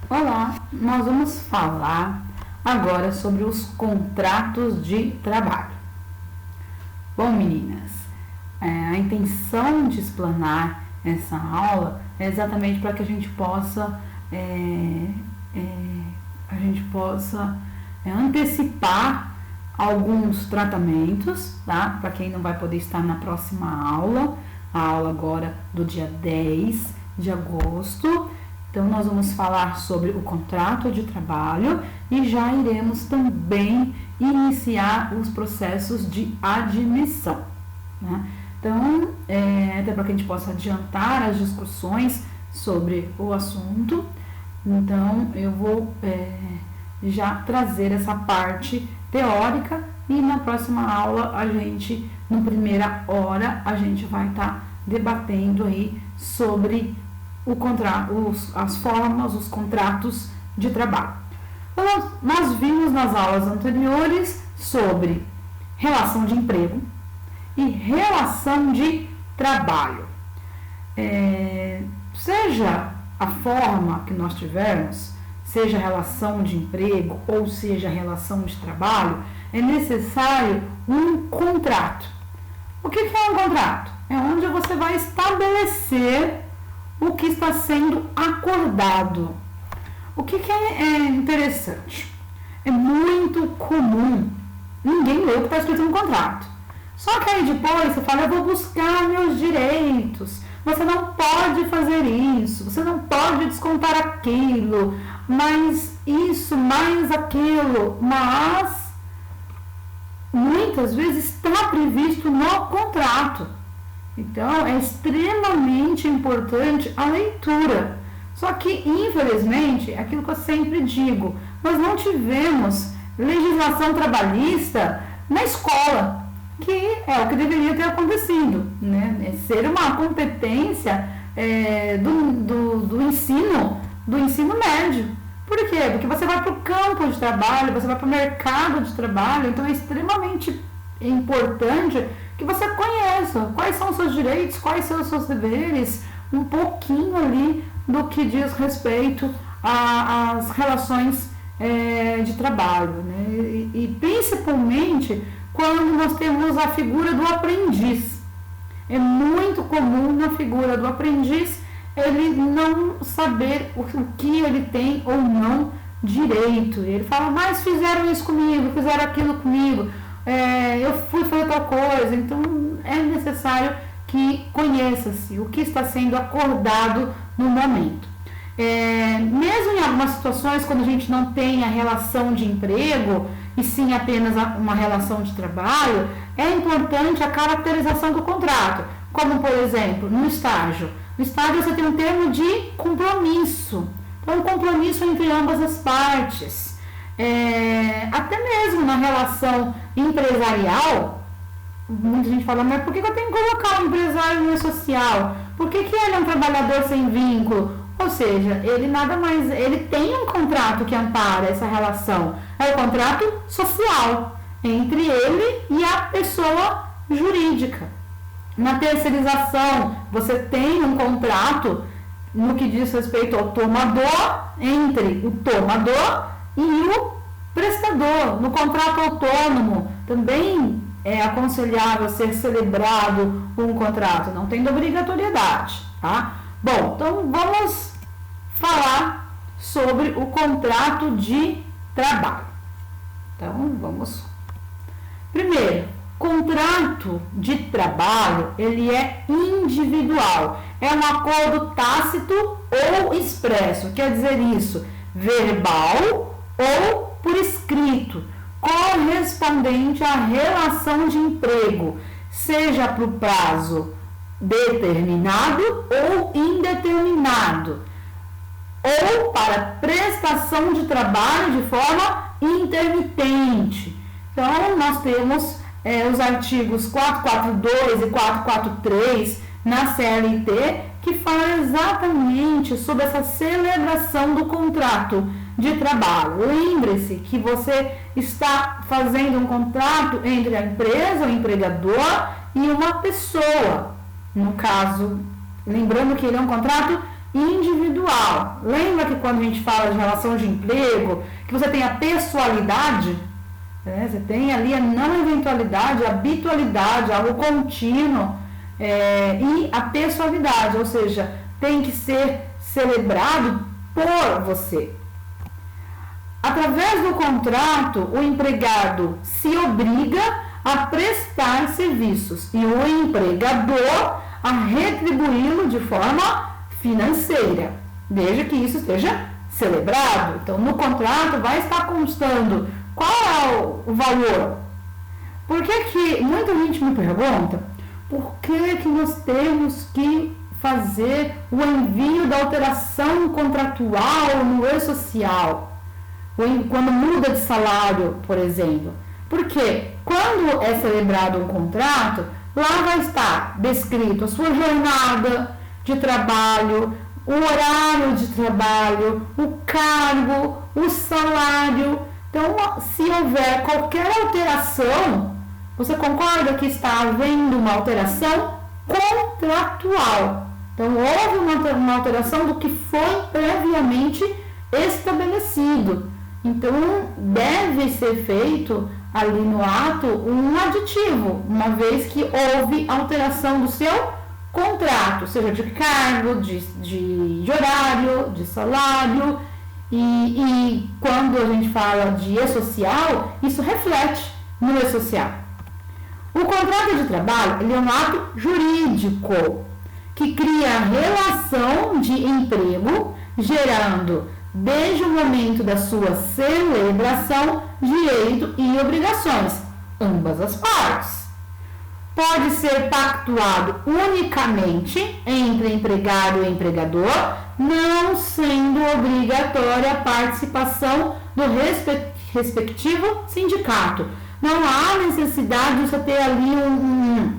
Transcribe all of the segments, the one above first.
Olá, nós vamos falar agora sobre os contratos de trabalho. Bom, meninas, a intenção de explanar essa aula é exatamente para que a gente possa antecipar alguns tratamentos, tá? Para quem não vai poder estar na próxima aula, a aula agora do dia 10 de agosto. Então, nós vamos falar sobre o contrato de trabalho e já iremos também iniciar os processos de admissão, né? Então, até para que a gente possa adiantar as discussões sobre o assunto, então eu vou já trazer essa parte teórica e na próxima aula na primeira hora, a gente vai estar debatendo aí sobre as formas, os contratos de trabalho. Então, nós vimos nas aulas anteriores sobre relação de emprego e relação de trabalho. Seja a forma que nós tivermos, seja relação de emprego ou seja relação de trabalho, é necessário um contrato. O que é um contrato? É onde você vai estabelecer o que está sendo acordado. O que é interessante? É muito comum ninguém ler o que está escrito no contrato. Só que aí depois você fala, eu vou buscar meus direitos. Você não pode fazer isso, você não pode descontar aquilo, mais isso, mais aquilo, mas muitas vezes está previsto no contrato. Então, é extremamente importante a leitura. Só que, infelizmente, é aquilo que eu sempre digo, nós não tivemos legislação trabalhista na escola, que é o que deveria ter acontecido, né? Ser uma competência do ensino médio. Por quê? Porque você vai para o campo de trabalho, você vai para o mercado de trabalho, então é extremamente importante que você conheça quais são os seus direitos, quais são os seus deveres, um pouquinho ali do que diz respeito às relações de trabalho, né? E principalmente quando nós temos a figura do aprendiz. É muito comum na figura do aprendiz ele não saber o que ele tem ou não direito. Ele fala, mas fizeram isso comigo, fizeram aquilo comigo, eu fui fazer tal coisa. Então é necessário que conheça-se o que está sendo acordado no momento. Mesmo em algumas situações, quando a gente não tem a relação de emprego e sim apenas uma relação de trabalho, é importante a caracterização do contrato, como por exemplo no estágio. No estágio você tem um termo de compromisso, então um compromisso entre ambas as partes. Até mesmo na relação empresarial, muita gente fala, mas por que eu tenho que colocar um empresário no social? Por que ele é um trabalhador sem vínculo? Ou seja, ele tem um contrato que ampara essa relação, é o contrato social entre ele e a pessoa jurídica. Na terceirização, você tem um contrato no que diz respeito ao tomador, entre o tomador e o prestador. No contrato autônomo, também é aconselhável ser celebrado um contrato, não tem obrigatoriedade, tá? Bom, então vamos falar sobre o contrato de trabalho. Então, Primeiro, contrato de trabalho, ele é individual. É um acordo tácito ou expresso. Quer dizer isso, verbal ou por escrito, correspondente à relação de emprego, seja para o prazo determinado ou indeterminado, ou para prestação de trabalho de forma intermitente. Então, nós temos os artigos 442 e 443 na CLT, que falam exatamente sobre essa celebração do contrato de trabalho. Lembre-se que você está fazendo um contrato entre a empresa, o empregador e uma pessoa. No caso, lembrando que ele é um contrato individual. Lembra que quando a gente fala de relação de emprego, que você tem a pessoalidade, né? Você tem ali a não eventualidade, a habitualidade, algo contínuo, e a pessoalidade, ou seja, tem que ser celebrado por você. Através do contrato, o empregado se obriga a prestar serviços e o empregador a retribuí-lo de forma financeira, desde que isso esteja celebrado. Então, no contrato vai estar constando qual é o valor. Por que muita gente me pergunta por que nós temos que fazer o envio da alteração contratual no e-social, quando muda de salário, por exemplo? Porque quando é celebrado um contrato, lá vai estar descrito a sua jornada de trabalho, o horário de trabalho, o cargo, o salário. Então, se houver qualquer alteração, você concorda que está havendo uma alteração contratual? Então, houve uma alteração do que foi previamente estabelecido. Então, deve ser feito ali no ato um aditivo, uma vez que houve alteração do seu contrato, seja de cargo, de horário, de salário, e quando a gente fala de e-social, isso reflete no e-social. O contrato de trabalho, ele é um ato jurídico que cria a relação de emprego, gerando, desde o momento da sua celebração, direito e obrigações, ambas as partes. Pode ser pactuado unicamente entre empregado e empregador, não sendo obrigatória a participação do respectivo sindicato. Não há necessidade de você ter ali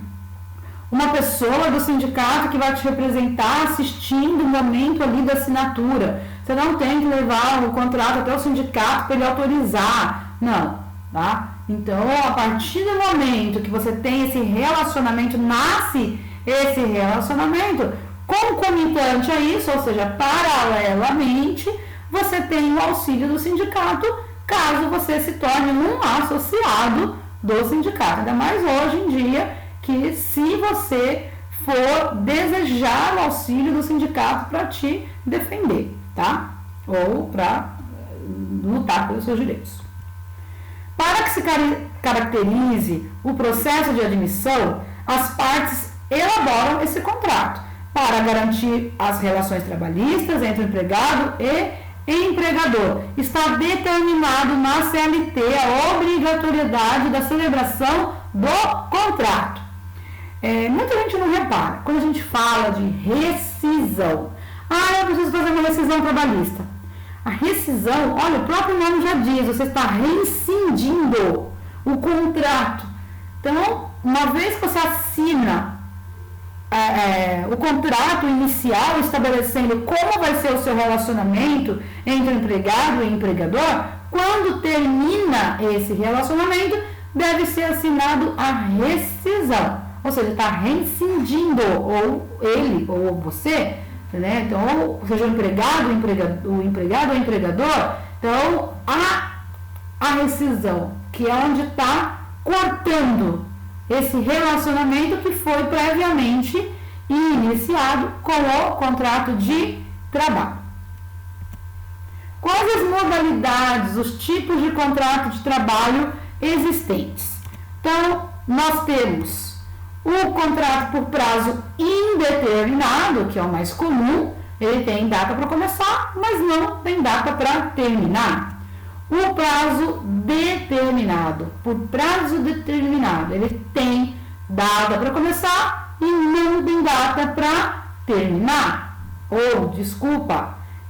uma pessoa do sindicato que vai te representar assistindo o momento ali da assinatura. Você não tem que levar o contrato até o sindicato para ele autorizar. Não, tá? Então, a partir do momento que você tem esse relacionamento, nasce esse relacionamento, concomitante a isso, ou seja, paralelamente, você tem o auxílio do sindicato, caso você se torne um associado do sindicato. Ainda mais hoje em dia, que se você for desejar o auxílio do sindicato para te defender, tá? Ou para lutar pelos seus direitos. Para que se caracterize o processo de admissão, as partes elaboram esse contrato para garantir as relações trabalhistas entre o empregado e empregador. Está determinado na CLT a obrigatoriedade da celebração do contrato. Muita gente não repara, quando a gente fala de rescisão, eu preciso fazer uma rescisão trabalhista. A rescisão, olha, o próprio nome já diz, você está rescindindo o contrato. Então, uma vez que você assina o contrato inicial estabelecendo como vai ser o seu relacionamento entre o empregado e o empregador, quando termina esse relacionamento, deve ser assinado a rescisão. Ou seja, está rescindindo, ou ele, ou você, né? Então, ou seja, o empregado ou empregador, então a rescisão, que é onde está cortando esse relacionamento que foi previamente iniciado com o contrato de trabalho. Quais as modalidades, os tipos de contrato de trabalho existentes? Então, nós temos o contrato por prazo indeterminado, que é o mais comum, ele tem data para começar, mas não tem data para terminar. O prazo determinado, por prazo determinado, ele tem data para começar e não tem data para terminar.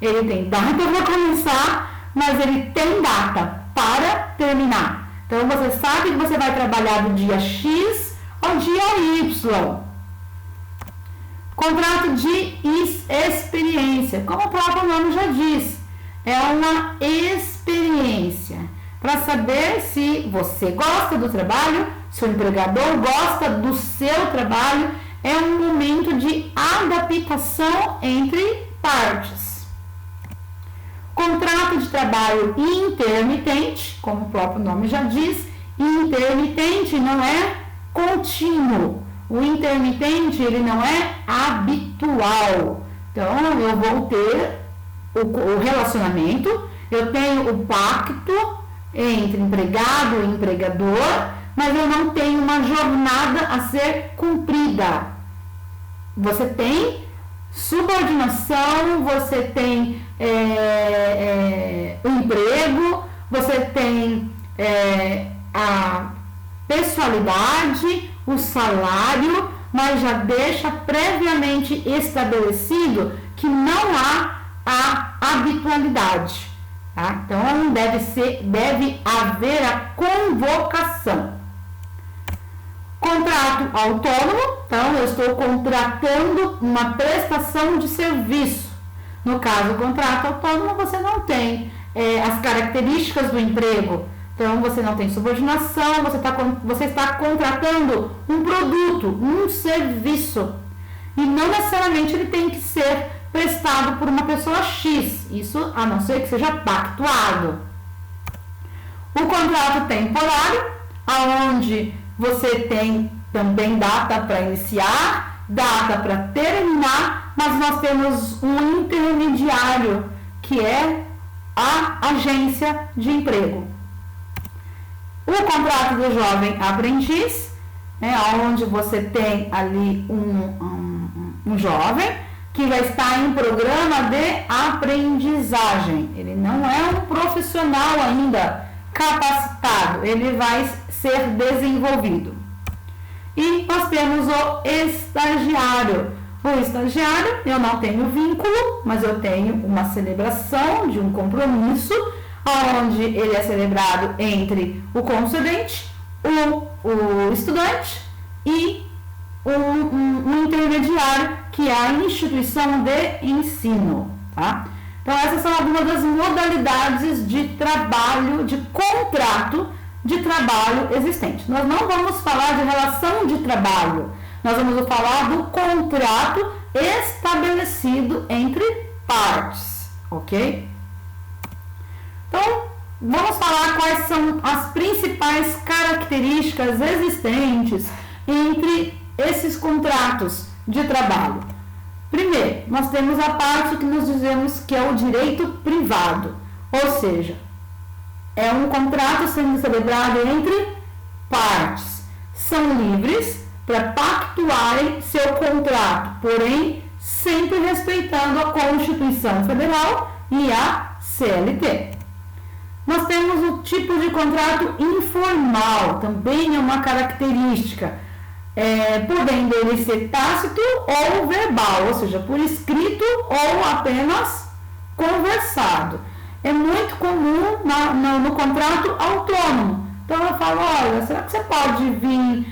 Ele tem data para começar, mas ele tem data para terminar. Então, você sabe que você vai trabalhar do dia X ao dia Y. Contrato de experiência, como o próprio nome já diz, é uma experiência para saber se você gosta do trabalho, se o empregador gosta do seu trabalho. É um momento de adaptação entre partes. trabalho intermitente, como o próprio nome já diz, intermitente não é contínuo. O intermitente, ele não é habitual. Então, eu vou ter o relacionamento, eu tenho o pacto entre empregado e empregador, mas eu não tenho uma jornada a ser cumprida. Você tem subordinação, você tem o emprego, você tem a pessoalidade, o salário, mas já deixa previamente estabelecido que não há a habitualidade. Tá? Então deve haver a convocação. Contrato autônomo, então eu estou contratando uma prestação de serviço. No caso do contrato autônomo, você não tem as características do emprego. Então, você não tem subordinação, você está contratando um produto, um serviço. E não necessariamente ele tem que ser prestado por uma pessoa X. Isso a não ser que seja pactuado. O contrato temporário, onde você tem também data para iniciar, data para terminar, mas nós temos um intermediário, que é a agência de emprego. O contrato do jovem aprendiz, onde você tem ali um jovem que vai estar em programa de aprendizagem. Ele não é um profissional ainda capacitado, ele vai ser desenvolvido. E nós temos o estagiário. O estagiário, eu não tenho vínculo, mas eu tenho uma celebração de um compromisso, onde ele é celebrado entre o concedente, o estudante e um intermediário, que é a instituição de ensino. Tá? Então, essas são algumas das modalidades de trabalho, de contrato de trabalho existente. Nós não vamos falar de relação de trabalho, nós vamos falar do contrato estabelecido entre partes, ok? Então, vamos falar quais são as principais características existentes entre esses contratos de trabalho. Primeiro, nós temos a parte que nós dizemos que é o direito privado, ou seja, é um contrato sendo celebrado entre partes. São livres para pactuarem seu contrato, porém, sempre respeitando a Constituição Federal e a CLT. Nós temos o tipo de contrato informal, também é uma característica, podendo ele ser tácito ou verbal, ou seja, por escrito ou apenas conversado. É muito comum no contrato autônomo. Então eu falo, olha, será que você pode vir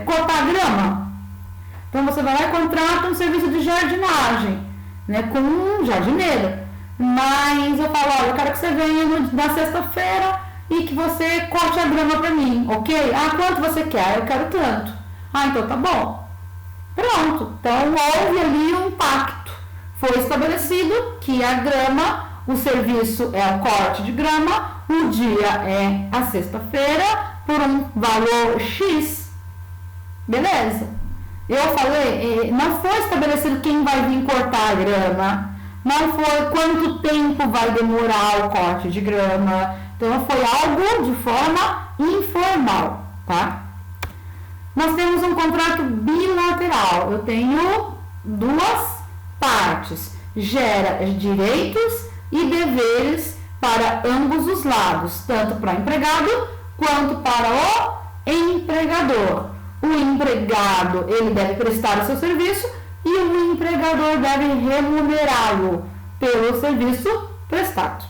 cortar grama? Então você vai lá e contrata um serviço de jardinagem, com um jardineiro. Mas eu falo, olha, eu quero que você venha na sexta-feira e que você corte a grama para mim, ok? Ah, quanto você quer? Eu quero tanto. Ah, então tá bom. Pronto. Então houve ali um pacto. Foi estabelecido que a grama, o serviço é o corte de grama, o dia é a sexta-feira, por um valor X. Beleza. Eu falei, não foi estabelecido quem vai vir cortar a grama, não foi quanto tempo vai demorar o corte de grama. Então, foi algo de forma informal, tá? Nós temos um contrato bilateral. Eu tenho duas partes. Gera direitos e deveres para ambos os lados, tanto para o empregado quanto para o empregador. O empregado, ele deve prestar o seu serviço e o empregador deve remunerá-lo pelo serviço prestado.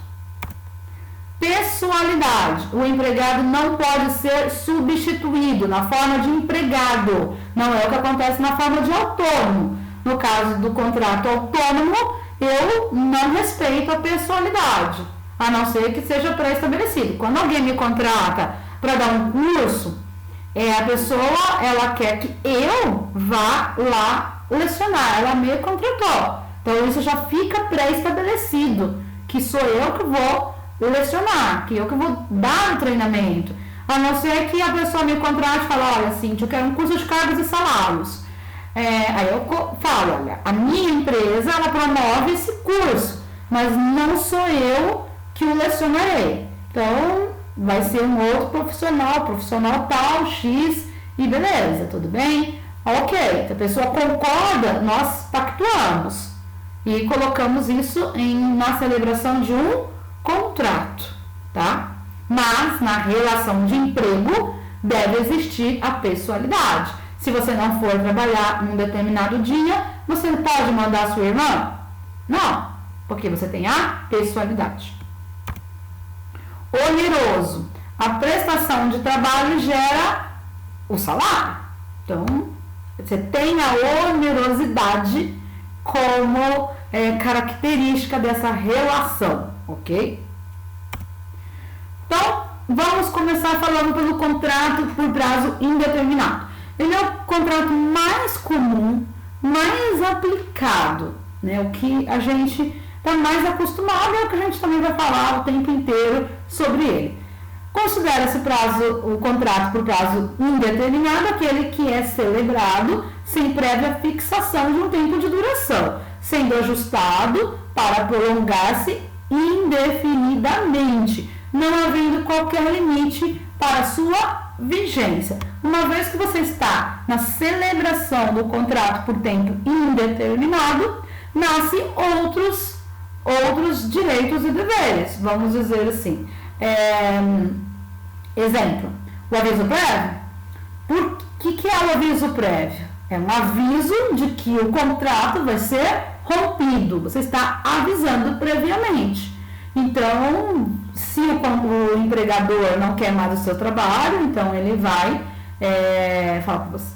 Pessoalidade. O empregado não pode ser substituído na forma de empregado. Não é o que acontece na forma de autônomo. No caso do contrato autônomo, eu não respeito a pessoalidade, a não ser que seja pré-estabelecido. Quando alguém me contrata para dar um curso, a pessoa, ela quer que eu vá lá lecionar, ela me contratou. Então, isso já fica pré-estabelecido. que sou eu que vou lecionar, que eu que vou dar o treinamento. A não ser que a pessoa me contrate e fale, olha, Cíntia, eu quero um curso de cargos e salários. Aí eu falo, olha, a minha empresa, ela promove esse curso, mas não sou eu que o lecionarei. Então, vai ser um outro profissional tal, X, e beleza, tudo bem? Ok, se a pessoa concorda, nós pactuamos e colocamos isso na celebração de um contrato, tá? Mas na relação de emprego deve existir a pessoalidade. Se você não for trabalhar num determinado dia, você pode mandar a sua irmã? Não, porque você tem a pessoalidade. Oneroso. A prestação de trabalho gera o salário. Então, você tem a onerosidade como característica dessa relação, ok? Então, vamos começar falando pelo contrato por prazo indeterminado. Ele é o contrato mais comum, mais aplicado, né? O que a gente está mais acostumado é o que a gente também vai falar o tempo inteiro sobre ele. Considera-se o contrato por prazo indeterminado aquele que é celebrado sem prévia fixação de um tempo de duração, sendo ajustado para prolongar-se indefinidamente, não havendo qualquer limite para sua vigência. Uma vez que você está na celebração do contrato por tempo indeterminado, nascem outros direitos e deveres, vamos dizer assim. Exemplo, o aviso prévio. Por que é o aviso prévio? É um aviso de que o contrato vai ser rompido. Você está avisando previamente. Então, se o empregador não quer mais o seu trabalho, então ele vai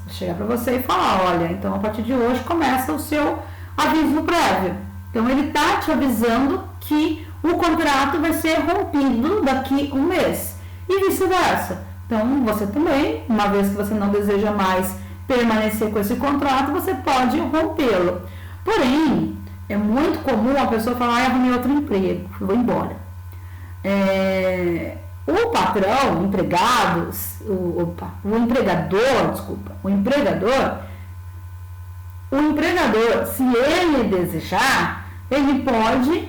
chegar para você e falar, olha, então a partir de hoje começa o seu aviso prévio. Então, ele está te avisando que o contrato vai ser rompido daqui um mês. E vice-versa. Então, você também, uma vez que você não deseja mais permanecer com esse contrato, você pode rompê-lo. Porém, é muito comum a pessoa falar, arrumei outro emprego, vou embora. O patrão, o empregador, se ele desejar, ele pode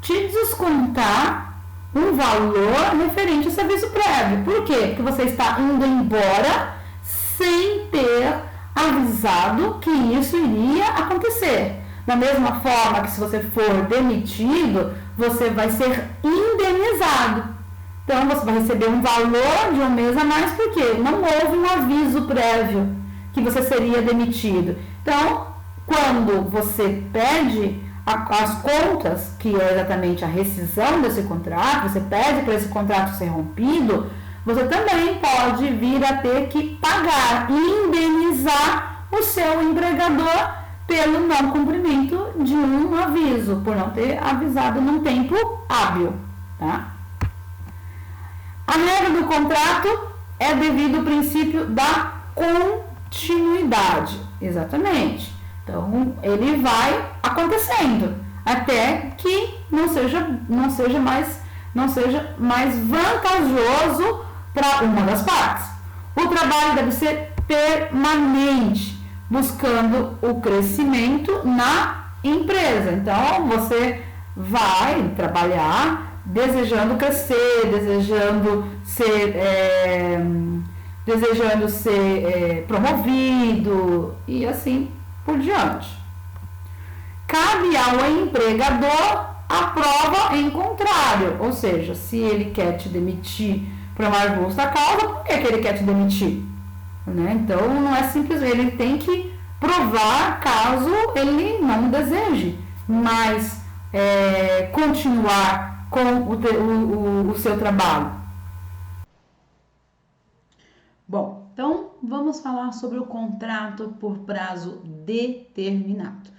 te descontar um valor referente a esse aviso prévio. Por quê? Porque você está indo embora sem ter avisado que isso iria acontecer. Da mesma forma que se você for demitido, você vai ser indenizado. Então, você vai receber um valor de um mês a mais, porque não houve um aviso prévio que você seria demitido. Então, quando você pede as contas, que é exatamente a rescisão desse contrato, você pede para esse contrato ser rompido, você também pode vir a ter que pagar e indenizar o seu empregador pelo não cumprimento de um aviso, por não ter avisado num tempo hábil, tá? A regra do contrato é devido ao princípio da continuidade, exatamente. Então, ele vai acontecendo até que não seja mais vantajoso para uma das partes. O trabalho deve ser permanente, buscando o crescimento na empresa. Então, você vai trabalhar desejando crescer, desejando ser promovido e assim por diante. Cabe ao empregador a prova em contrário, ou seja, se ele quer te demitir por uma justa causa, por que ele quer te demitir? Né? Então, não é simples, ele tem que provar caso ele não deseje, mas continuar com o seu trabalho. Bom, então vamos falar sobre o contrato por prazo determinado.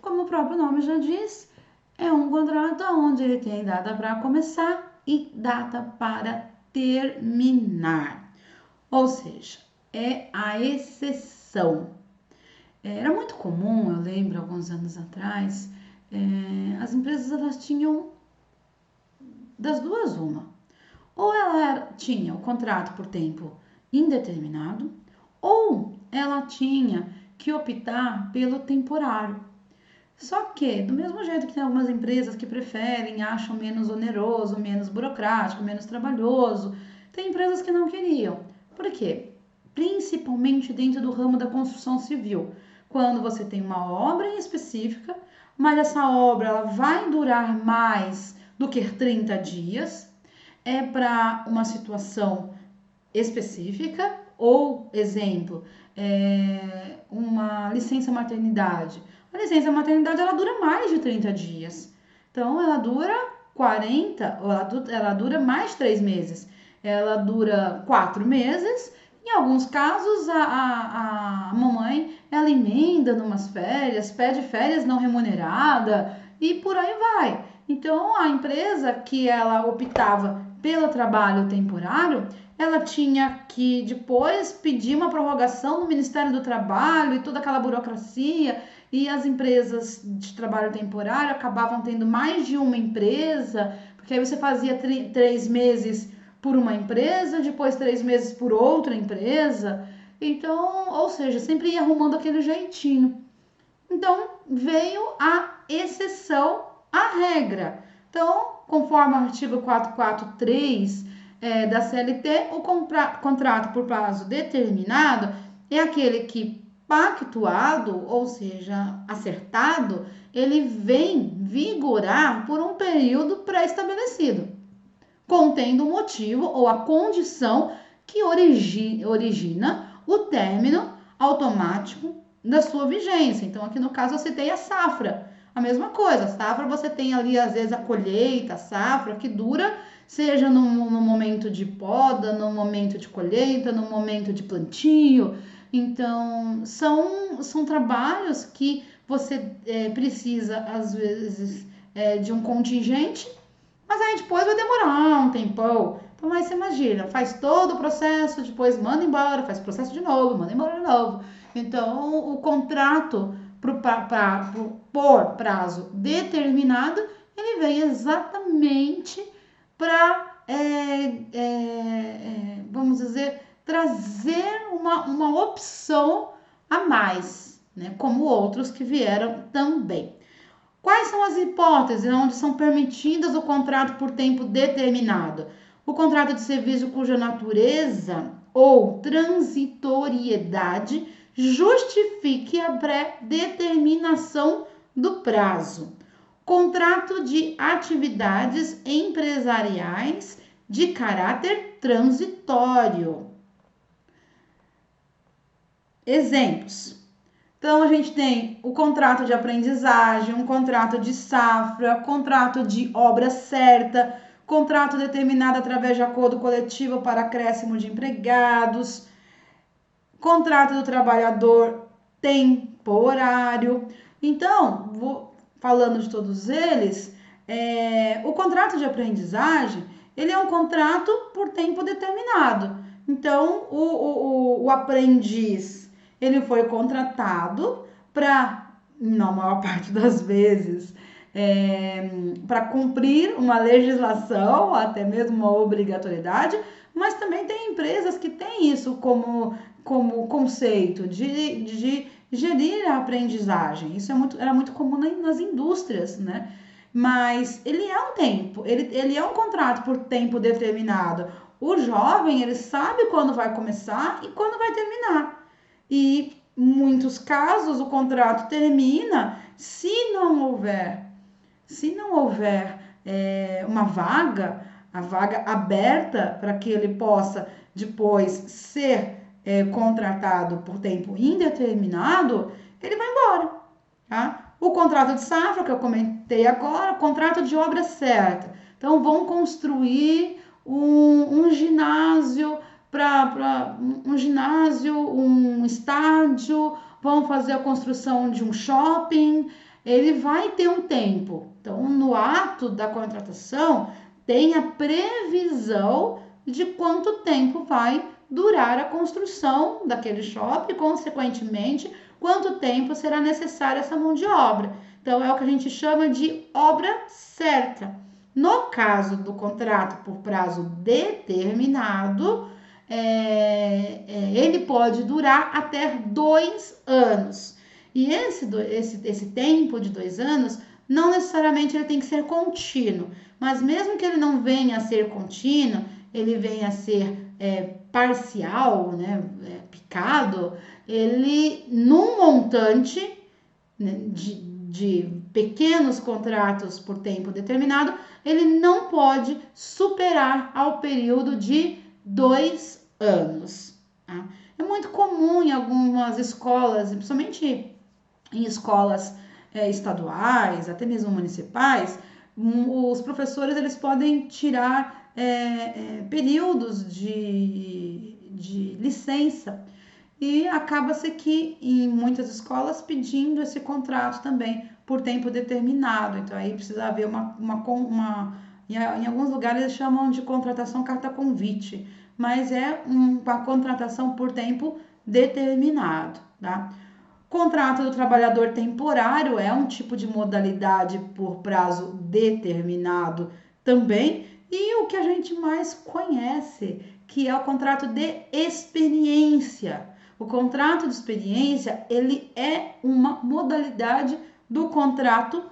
Como o próprio nome já diz, é um contrato onde ele tem data para começar e data para terminar. Ou seja, é a exceção. Era muito comum, eu lembro, alguns anos atrás, as empresas elas tinham Das duas, uma. Ou ela tinha o contrato por tempo indeterminado, ou ela tinha que optar pelo temporário. Só que, do mesmo jeito que tem algumas empresas que preferem, acham menos oneroso, menos burocrático, menos trabalhoso, tem empresas que não queriam. Por quê? Principalmente dentro do ramo da construção civil. Quando você tem uma obra em específica, mas essa obra ela vai durar mais do que 30 dias, é para uma situação específica, ou, exemplo, uma licença maternidade. A licença maternidade ela dura mais de 30 dias. Então, ela dura 40, ou ela dura mais de 3 meses. Ela dura 4 meses. Em alguns casos, a mamãe ela emenda numas férias, pede férias não remunerada e por aí vai. Então, a empresa que ela optava pelo trabalho temporário, ela tinha que depois pedir uma prorrogação no Ministério do Trabalho e toda aquela burocracia, e as empresas de trabalho temporário acabavam tendo mais de uma empresa, porque aí você fazia 3 meses por uma empresa, depois 3 meses por outra empresa, então, ou seja, sempre ia arrumando aquele jeitinho. Então, veio a exceção à regra. Então, conforme o artigo 443 da CLT, o contrato por prazo determinado é aquele que pactuado, ou seja, acertado, ele vem vigorar por um período pré-estabelecido, contendo o motivo ou a condição que origina o término automático da sua vigência. Então, aqui no caso, eu citei a safra. A mesma coisa, a safra você tem ali, às vezes, a colheita, a safra, que dura, seja no momento de poda, no momento de colheita, no momento de plantio. Então, são trabalhos que você precisa, às vezes, de um contingente, mas aí depois vai demorar um tempão. Então, aí você imagina, faz todo o processo, depois manda embora, faz o processo de novo, manda embora de novo. Então, o contrato por prazo determinado, ele vem exatamente para, vamos dizer, trazer uma opção a mais, né? Como outros que vieram também. Quais são as hipóteses onde são permitidas o contrato por tempo determinado? O contrato de serviço cuja natureza ou transitoriedade justifique a pré-determinação do prazo. Contrato de atividades empresariais de caráter transitório. Exemplos. Então, a gente tem o contrato de aprendizagem, um contrato de safra, contrato de obra certa, contrato determinado através de acordo coletivo para acréscimo de empregados, contrato do trabalhador temporário. Então, falando de todos eles, o contrato de aprendizagem, ele é um contrato por tempo determinado. Então, o aprendiz, ele foi contratado para, na maior parte das vezes, para cumprir uma legislação, até mesmo uma obrigatoriedade, mas também tem empresas que têm isso como conceito de gerir a aprendizagem. Isso era muito comum nas indústrias, né? Mas ele é um tempo, ele é um contrato por tempo determinado. O jovem, ele sabe quando vai começar e quando vai terminar. E em muitos casos o contrato termina se não houver uma vaga, a vaga aberta para que ele possa depois ser contratado por tempo indeterminado, ele vai embora, tá? O contrato de safra, que eu comentei agora, contrato de obra certa. Então, vão construir um ginásio, um estádio, vão fazer a construção de um shopping, ele vai ter um tempo. Então, no ato da contratação, tem a previsão de quanto tempo vai durar a construção daquele shopping, consequentemente, quanto tempo será necessária essa mão de obra. Então, é o que a gente chama de obra certa. No caso do contrato por prazo determinado, ele pode durar até 2 anos. E esse tempo de 2 anos, não necessariamente ele tem que ser contínuo, mas mesmo que ele não venha a ser contínuo, ele venha a ser parcial, né, picado, ele, num montante, né, de pequenos contratos por tempo determinado, ele não pode superar ao período de 2 anos. Tá? É muito comum em algumas escolas, principalmente em escolas estaduais, até mesmo municipais, os professores eles podem tirar períodos de licença e acaba-se que em muitas escolas pedindo esse contrato também por tempo determinado. Então aí precisa haver em alguns lugares eles chamam de contratação carta convite, mas é uma contratação por tempo determinado, tá? Contrato do trabalhador temporário é um tipo de modalidade por prazo determinado também, e o que a gente mais conhece, que é o contrato de experiência. O contrato de experiência, ele é uma modalidade do contrato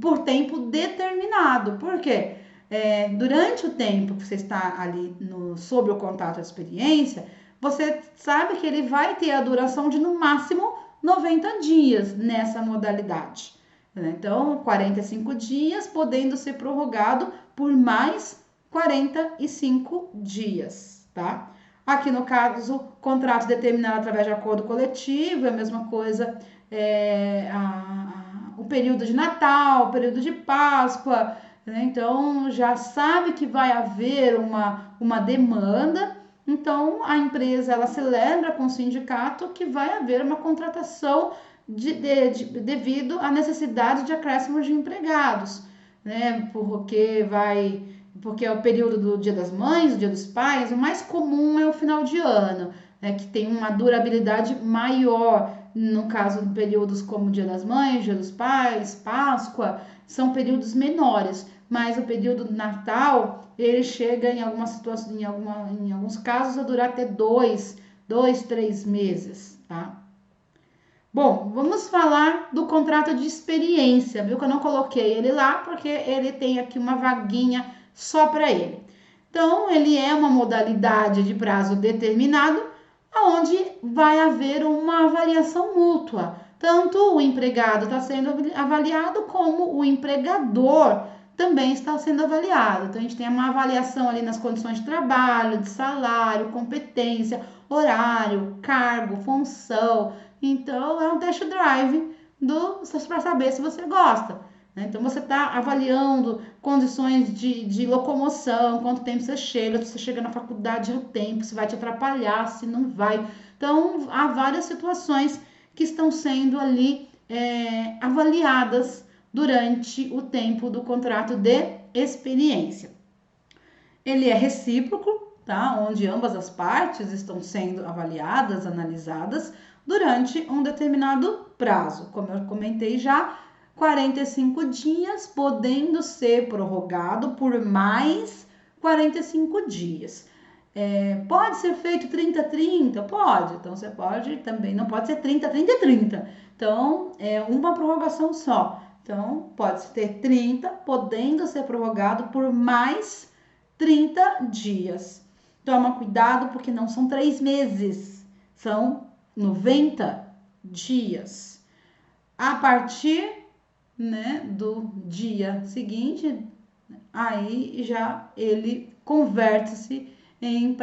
por tempo determinado. Por quê? Durante o tempo que você está ali sobre o contrato de experiência, você sabe que ele vai ter a duração de no máximo 90 dias nessa modalidade. Então, 45 dias, podendo ser prorrogado por mais 45 dias, tá? Aqui no caso, contrato determinado através de acordo coletivo, é a mesma coisa, o período de Natal, o período de Páscoa, né? Então já sabe que vai haver uma demanda, então a empresa ela celebra com o sindicato que vai haver uma contratação devido à necessidade de acréscimo de empregados, né? Porque é o período do Dia das Mães, do Dia dos Pais, o mais comum é o final de ano, né, que tem uma durabilidade maior. No caso de períodos como Dia das Mães, Dia dos Pais, Páscoa, são períodos menores, mas o período do Natal, ele chega em algumas situações, em alguns casos, a durar até 3 meses, tá? Bom, vamos falar do contrato de experiência, viu? Que eu não coloquei ele lá porque ele tem aqui uma vaguinha só para ele. Então, ele é uma modalidade de prazo determinado, onde vai haver uma avaliação mútua. Tanto o empregado está sendo avaliado, como o empregador também está sendo avaliado. Então, a gente tem uma avaliação ali nas condições de trabalho, de salário, competência, horário, cargo, função. Então, é um test drive para saber se você gosta. Então, você está avaliando condições de locomoção, quanto tempo você chega, se você chega na faculdade a tempo, se vai te atrapalhar, se não vai. Então, há várias situações que estão sendo ali avaliadas durante o tempo do contrato de experiência. Ele é recíproco, tá? Onde ambas as partes estão sendo avaliadas, analisadas durante um determinado prazo. Como eu comentei já, 45 dias, podendo ser prorrogado por mais 45 dias. Pode ser feito 30-30? Pode. Então, você pode também, não pode ser 30-30-30. Então, é uma prorrogação só. Então, pode ter 30, podendo ser prorrogado por mais 30 dias. Toma cuidado, porque não são 3 meses, são 90 dias. A partir, né, do dia seguinte, aí já ele converte-se em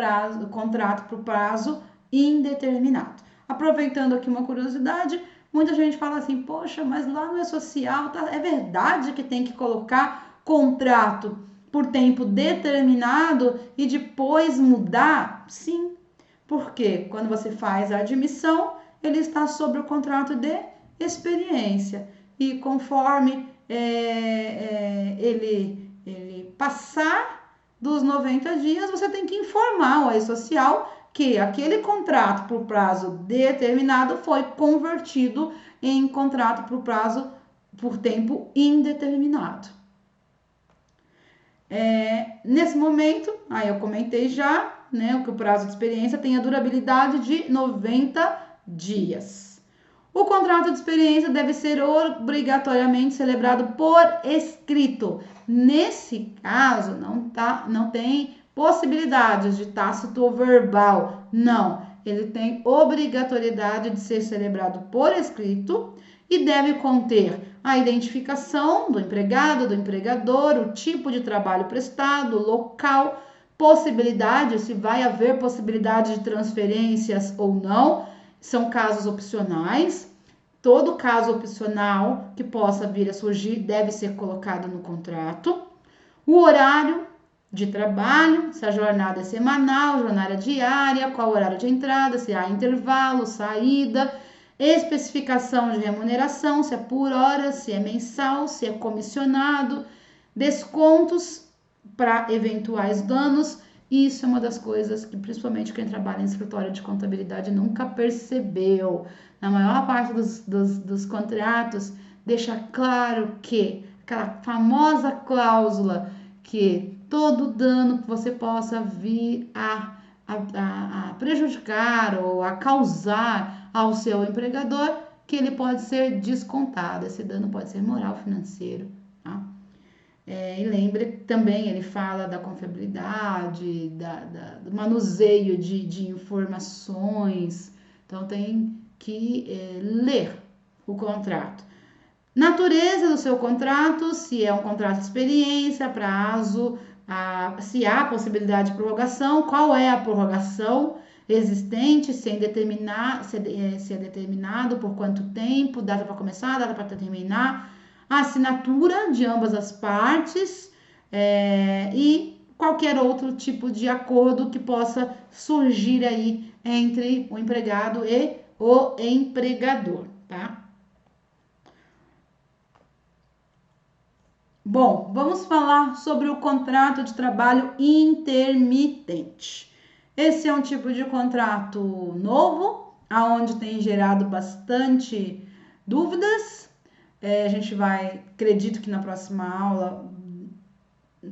contrato por prazo indeterminado. Aproveitando aqui uma curiosidade, muita gente fala assim, poxa, mas lá no E-Social, tá, é verdade que tem que colocar contrato por tempo determinado e depois mudar? Sim, porque quando você faz a admissão, ele está sobre o contrato de experiência. E conforme ele passar dos 90 dias, você tem que informar o E-Social que aquele contrato por prazo determinado foi convertido em contrato por tempo indeterminado. Nesse momento, aí eu comentei já, né, que o prazo de experiência tem a durabilidade de 90 dias. O contrato de experiência deve ser obrigatoriamente celebrado por escrito. Nesse caso, não tem possibilidades de tácito ou verbal. Não, ele tem obrigatoriedade de ser celebrado por escrito e deve conter a identificação do empregado, do empregador, o tipo de trabalho prestado, o local, possibilidade, se vai haver possibilidade de transferências ou não, são casos opcionais. Todo caso opcional que possa vir a surgir deve ser colocado no contrato. O horário de trabalho, se a jornada é semanal, jornada diária, qual o horário de entrada, se há intervalo, saída, especificação de remuneração, se é por hora, se é mensal, se é comissionado, descontos para eventuais danos. Isso é uma das coisas que principalmente quem trabalha em escritório de contabilidade nunca percebeu. Na maior parte dos contratos, deixa claro que aquela famosa cláusula que todo dano que você possa vir a prejudicar ou a causar ao seu empregador, que ele pode ser descontado. Esse dano pode ser moral, financeiro, tá? E lembre também, ele fala da confiabilidade, do manuseio de informações. Então, tem que ler o contrato. Natureza do seu contrato, se é um contrato de experiência, prazo, se há possibilidade de prorrogação, qual é a prorrogação existente, se é determinado por quanto tempo, data para começar, data para terminar, a assinatura de ambas as partes e qualquer outro tipo de acordo que possa surgir aí entre o empregado e o empregador, tá? Bom, vamos falar sobre o contrato de trabalho intermitente. Esse é um tipo de contrato novo, aonde tem gerado bastante dúvidas. Acredito que na próxima aula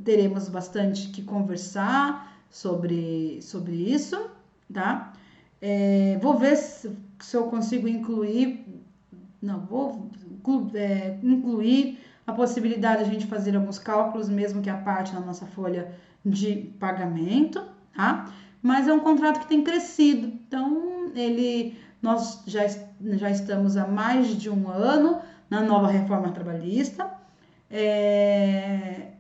teremos bastante que conversar sobre isso, tá? Vou ver se eu consigo incluir a possibilidade de a gente fazer alguns cálculos, mesmo que a parte na nossa folha de pagamento, tá? Mas é um contrato que tem crescido, então nós já estamos há mais de um ano na nova reforma trabalhista,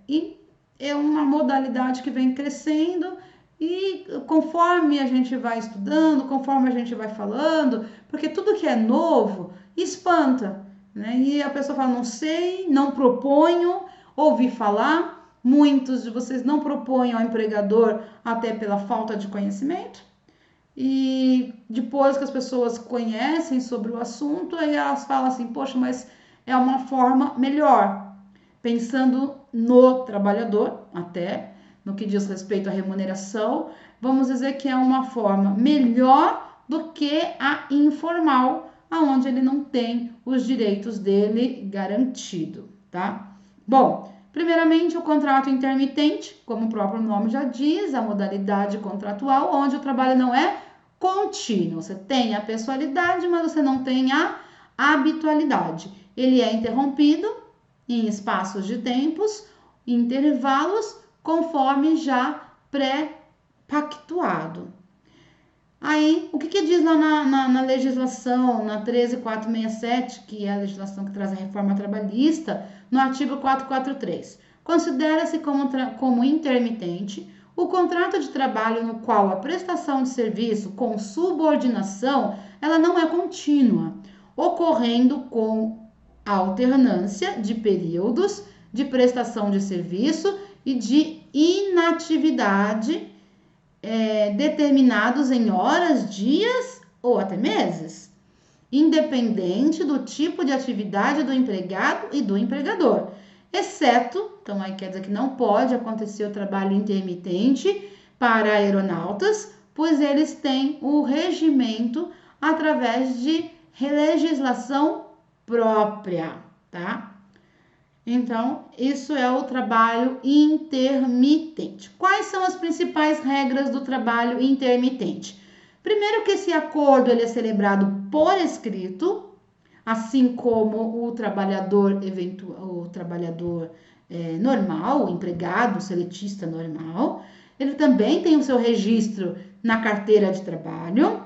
e é uma modalidade que vem crescendo, e conforme a gente vai estudando, conforme a gente vai falando, porque tudo que é novo espanta, né? E a pessoa fala, não sei, não proponho, ouvi falar. Muitos de vocês não propõem ao empregador até pela falta de conhecimento. E depois que as pessoas conhecem sobre o assunto, aí elas falam assim, poxa, mas é uma forma melhor. Pensando no trabalhador, até no que diz respeito à remuneração, vamos dizer que é uma forma melhor do que a informal, aonde ele não tem os direitos dele garantido, tá? Bom, primeiramente o contrato intermitente, como o próprio nome já diz, a modalidade contratual, onde o trabalho não é contínuo. Você tem a pessoalidade, mas você não tem a habitualidade. Ele é interrompido em espaços de tempos, intervalos, conforme já pré-pactuado. Aí, o que diz lá na legislação, na 13.467, que é a legislação que traz a reforma trabalhista, no artigo 443? Considera-se como intermitente o contrato de trabalho no qual a prestação de serviço com subordinação, ela não é contínua, ocorrendo com alternância de períodos de prestação de serviço e de inatividade determinados em horas, dias ou até meses, independente do tipo de atividade do empregado e do empregador, exceto, então aí quer dizer que não pode acontecer o trabalho intermitente para aeronautas, pois eles têm o regimento através de legislação própria, tá? Então, isso é o trabalho intermitente. Quais são as principais regras do trabalho intermitente? Primeiro que esse acordo ele é celebrado por escrito, assim como o trabalhador normal, o empregado, o seletista normal. Ele também tem o seu registro na carteira de trabalho.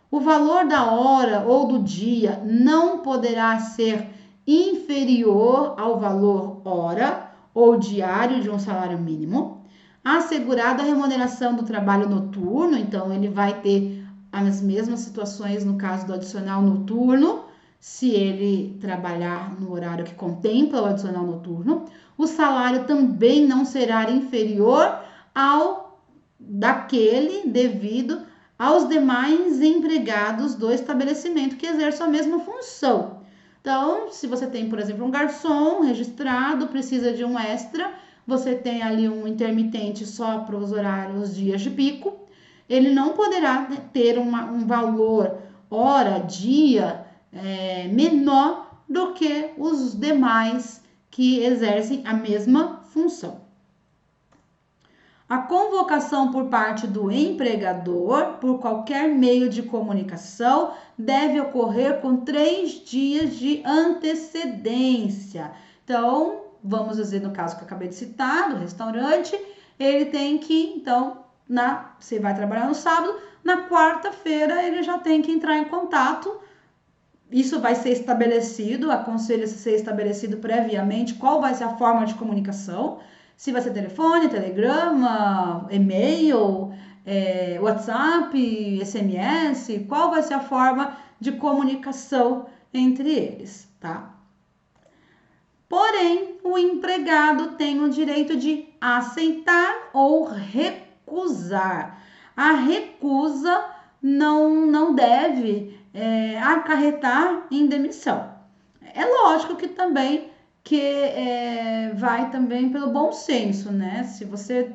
O valor da hora ou do dia não poderá ser inferior ao valor hora ou diário de um salário mínimo. Assegurada a remuneração do trabalho noturno, então ele vai ter as mesmas situações no caso do adicional noturno, se ele trabalhar no horário que contempla o adicional noturno. O salário também não será inferior ao daquele devido aos demais empregados do estabelecimento que exerçam a mesma função. Então, se você tem, por exemplo, um garçom registrado, precisa de um extra, você tem ali um intermitente só para os horários, os dias de pico, ele não poderá ter um valor hora, dia, menor do que os demais que exercem a mesma função. A convocação por parte do empregador por qualquer meio de comunicação deve ocorrer com 3 dias de antecedência. Então, vamos dizer no caso que eu acabei de citar, do restaurante, ele tem que, então, você vai trabalhar no sábado, na quarta-feira ele já tem que entrar em contato. Isso vai ser estabelecido, aconselha-se ser estabelecido previamente qual vai ser a forma de comunicação. Se vai ser telefone, telegrama, e-mail, WhatsApp, SMS, qual vai ser a forma de comunicação entre eles, tá? Porém, o empregado tem o direito de aceitar ou recusar. A recusa não deve acarretar em demissão. É lógico que também vai também pelo bom senso, né? Se você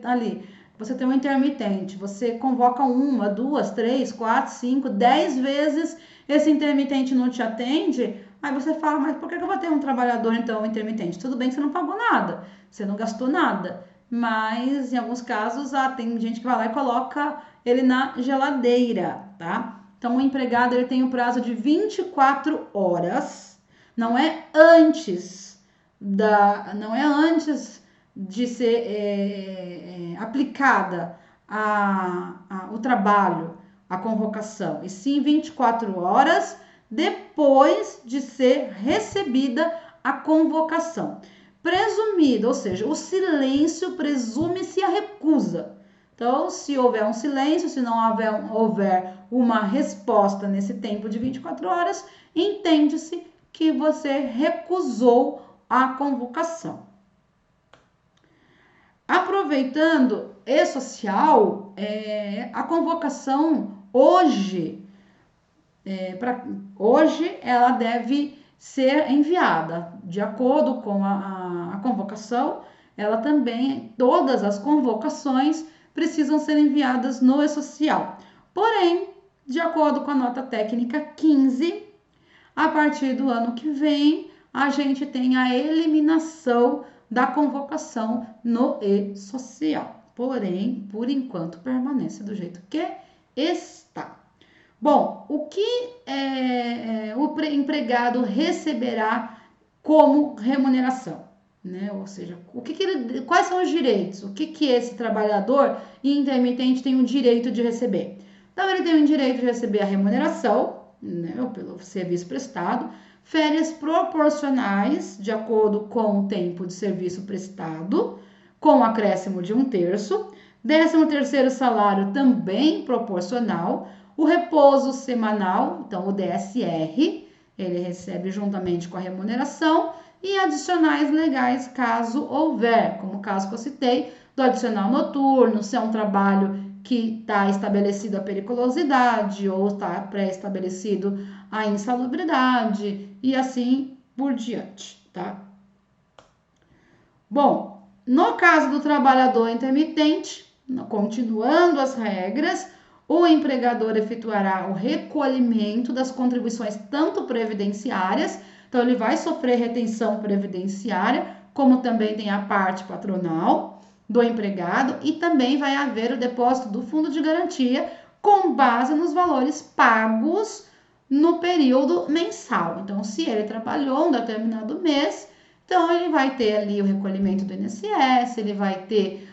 você tem um intermitente, você convoca 1, 2, 3, 4, 5, 10 vezes, esse intermitente não te atende, aí você fala, mas por que eu vou ter um trabalhador então intermitente? Tudo bem que você não pagou nada, você não gastou nada, mas em alguns casos tem gente que vai lá e coloca ele na geladeira, tá? Então o empregado ele tem um prazo de 24 horas, não é antes de ser aplicada o trabalho, a convocação, e sim 24 horas depois de ser recebida a convocação. Presumido, ou seja, o silêncio presume-se a recusa. Então, se houver um silêncio, se não houver uma resposta nesse tempo de 24 horas, entende-se que você recusou a convocação. Aproveitando e-social, a convocação hoje ela deve ser enviada de acordo com a convocação. Ela também, todas as convocações precisam ser enviadas no e-social. Porém, de acordo com a nota técnica 15, a partir do ano que vem, a gente tem a eliminação da convocação no e-social. Porém, por enquanto, permanece do jeito que está. Bom, o que o empregado receberá como remuneração? Né? Ou seja, quais são os direitos? O que esse trabalhador intermitente tem o direito de receber? Então, ele tem o direito de receber a remuneração, né, pelo serviço prestado, férias proporcionais, de acordo com o tempo de serviço prestado, com acréscimo de 1/3, 13º salário também proporcional, o repouso semanal, então o DSR, ele recebe juntamente com a remuneração, e adicionais legais caso houver, como o caso que eu citei, do adicional noturno, se é um trabalho que está estabelecido a periculosidade ou está pré-estabelecido a insalubridade e assim por diante, tá? Bom, no caso do trabalhador intermitente, continuando as regras, o empregador efetuará o recolhimento das contribuições tanto previdenciárias, então ele vai sofrer retenção previdenciária como também tem a parte patronal do empregado e também vai haver o depósito do fundo de garantia com base nos valores pagos no período mensal. Então, se ele trabalhou um determinado mês, então ele vai ter ali o recolhimento do INSS, ele vai ter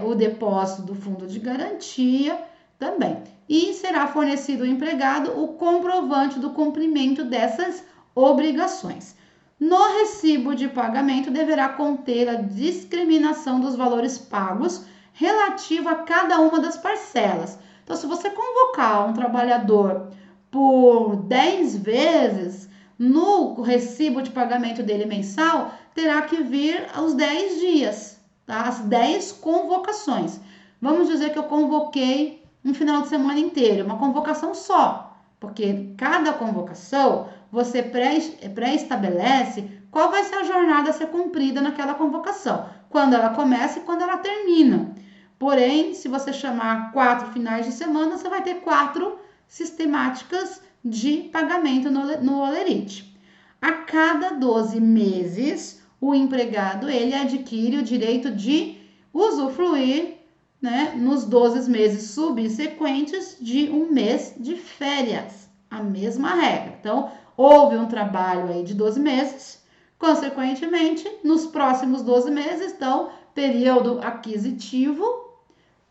o depósito do fundo de garantia também. E será fornecido ao empregado o comprovante do cumprimento dessas obrigações. No recibo de pagamento deverá conter a discriminação dos valores pagos relativo a cada uma das parcelas. Então, se você convocar um trabalhador por 10 vezes, no recibo de pagamento dele mensal, terá que vir os 10 dias, tá? As 10 convocações. Vamos dizer que eu convoquei um final de semana inteiro, uma convocação só, porque cada convocação você pré-estabelece qual vai ser a jornada a ser cumprida naquela convocação, quando ela começa e quando ela termina. Porém, se você chamar 4 finais de semana, você vai ter 4 sistemáticas de pagamento no Olerite. A cada 12 meses, o empregado ele adquire o direito de usufruir, né, nos 12 meses subsequentes de um mês de férias. A mesma regra. Então, houve um trabalho aí de 12 meses, consequentemente, nos próximos 12 meses, então, período aquisitivo,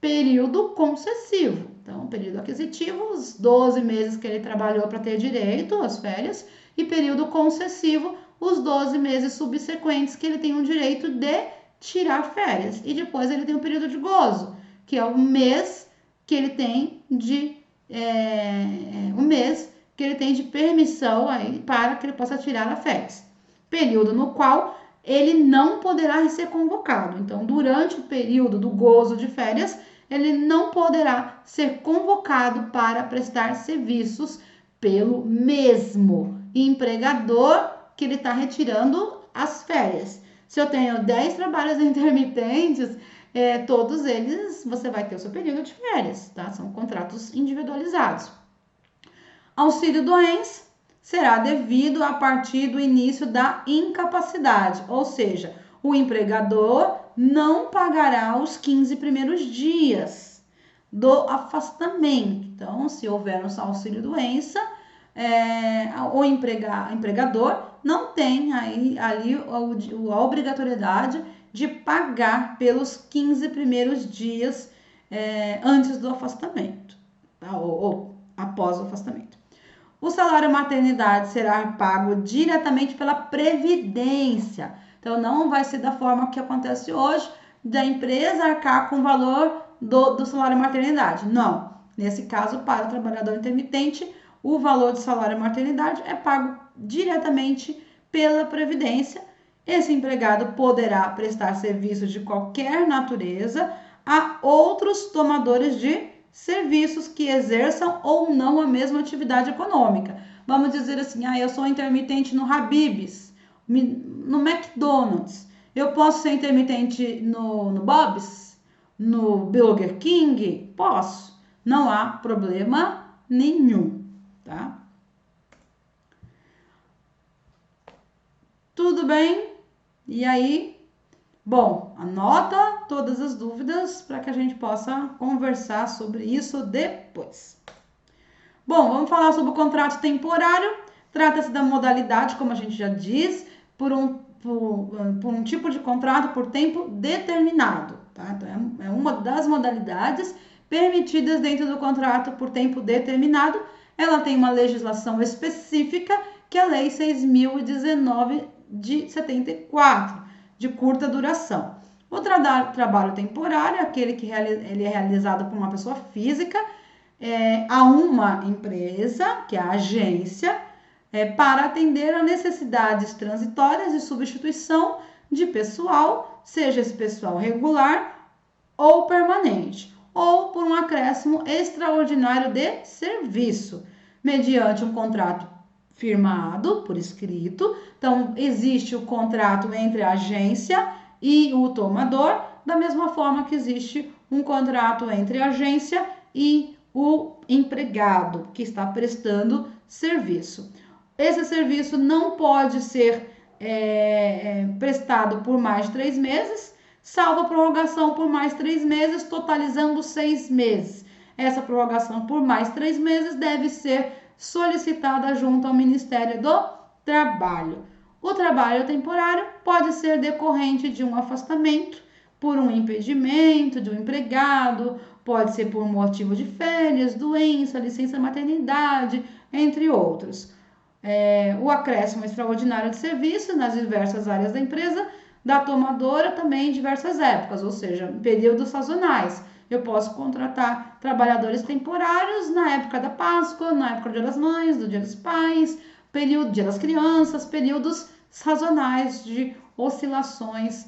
período concessivo. Então, período aquisitivo, os 12 meses que ele trabalhou para ter direito às férias, e período concessivo, os 12 meses subsequentes que ele tem o direito de tirar férias. E depois ele tem o período de gozo, que é o mês que ele tem de permissão aí para que ele possa tirar as férias. Período no qual ele não poderá ser convocado. Então, durante o período do gozo de férias, ele não poderá ser convocado para prestar serviços pelo mesmo empregador que ele está retirando as férias. Se eu tenho 10 trabalhos intermitentes, todos eles você vai ter o seu período de férias, tá? São contratos individualizados. Auxílio-doença será devido a partir do início da incapacidade, ou seja, o empregador não pagará os 15 primeiros dias do afastamento. Então, se houver um auxílio-doença, o empregador não tem aí, ali a obrigatoriedade de pagar pelos 15 primeiros dias antes do afastamento, tá? ou após o afastamento. O salário maternidade será pago diretamente pela Previdência. Então, não vai ser da forma que acontece hoje, da empresa arcar com o valor do salário maternidade. Não. Nesse caso, para o trabalhador intermitente, o valor do salário maternidade é pago diretamente pela Previdência. Esse empregado poderá prestar serviço de qualquer natureza a outros tomadores de serviços que exerçam ou não a mesma atividade econômica. Vamos dizer assim, eu sou intermitente no Habib's, no McDonald's. Eu posso ser intermitente no Bob's, no Burger King? Posso. Não há problema nenhum, tá? Tudo bem? E aí? Bom, anota todas as dúvidas para que a gente possa conversar sobre isso depois. Bom, vamos falar sobre o contrato temporário. Trata-se da modalidade, como a gente já diz, por um tipo de contrato por tempo determinado, tá? Então, é uma das modalidades permitidas dentro do contrato por tempo determinado. Ela tem uma legislação específica, que é a Lei 6.019 de 74, de curta duração. O trabalho temporário é aquele que ele é realizado por uma pessoa física a uma empresa, que é a agência, para atender a necessidades transitórias de substituição de pessoal, seja esse pessoal regular ou permanente, ou por um acréscimo extraordinário de serviço, mediante um contrato firmado por escrito. Então, existe o contrato entre a agência e o tomador, da mesma forma que existe um contrato entre a agência e o empregado que está prestando serviço. Esse serviço não pode ser prestado por mais de 3 meses, salvo a prorrogação por mais 3 meses, totalizando 6 meses. Essa prorrogação por mais 3 meses deve ser solicitada junto ao Ministério do Trabalho. O trabalho temporário pode ser decorrente de um afastamento por um impedimento de um empregado, pode ser por motivo de férias, doença, licença maternidade, entre outros. O acréscimo extraordinário de serviço nas diversas áreas da empresa, da tomadora também em diversas épocas, ou seja, períodos sazonais. Eu posso contratar trabalhadores temporários na época da Páscoa, na época do Dia das Mães, do Dia dos Pais, período Dia das Crianças, períodos sazonais de oscilações